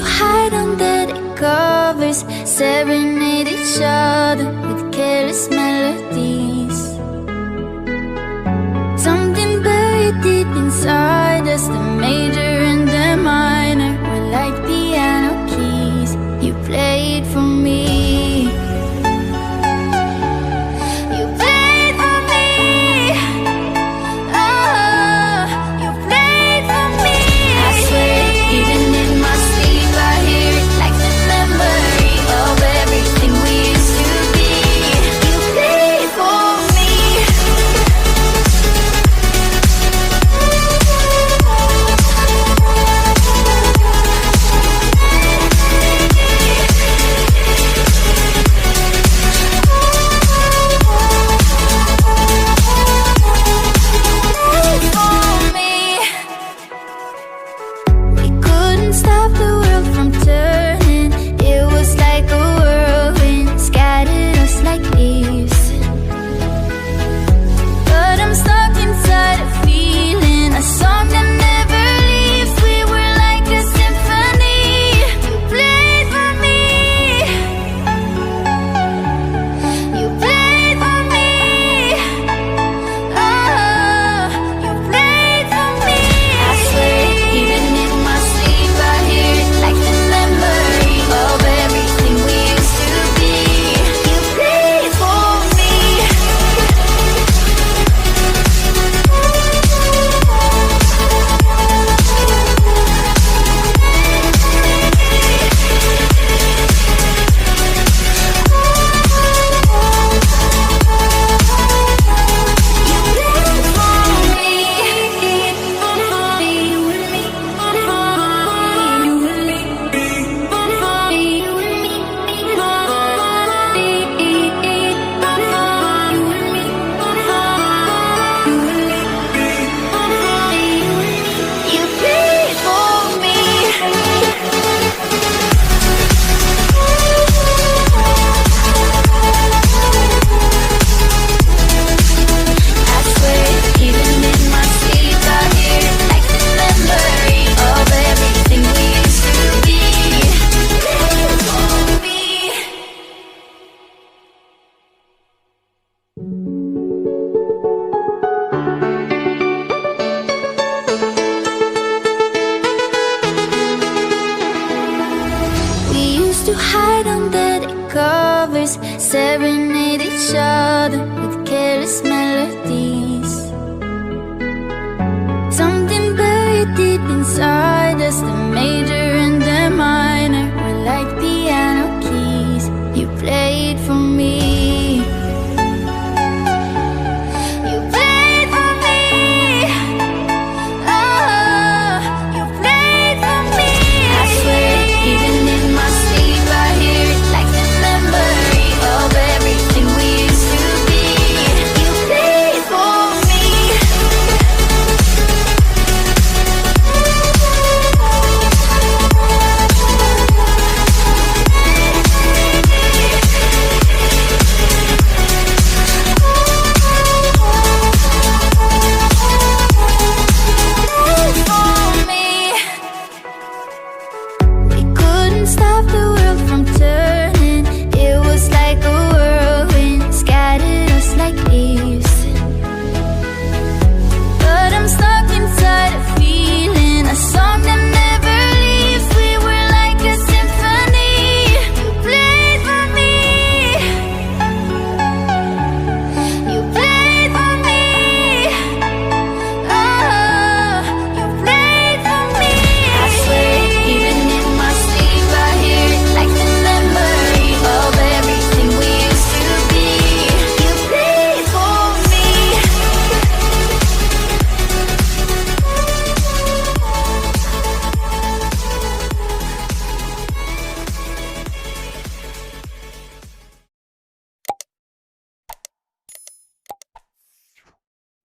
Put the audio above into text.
hide under the covers, serenade each other with careless melodies. Something buried deep inside us, the major and the minor were like piano keys. You played for me. You played for me. Oh, you played for me. I swear, even in my sleep, I hear it like the memory of everything we used to be. You played for me. Stop the world from turning. It was like a whirlwind, scattered us like leaves. But I'm stuck inside a feeling, a song that never leaves. We were like a symphony. You played for me. You played for me. Oh, you played for me. I swear, even in my sleep, I hear it like the memory of everything we used to be. You played for me. You played for me. I swear, even in my sleep, I hear it like the memory of everything we used to be. Played for me. We used to hide under the covers, serenade each other with careless melodies. Something buried deep inside us, the major and the minor were like piano keys. You played for me.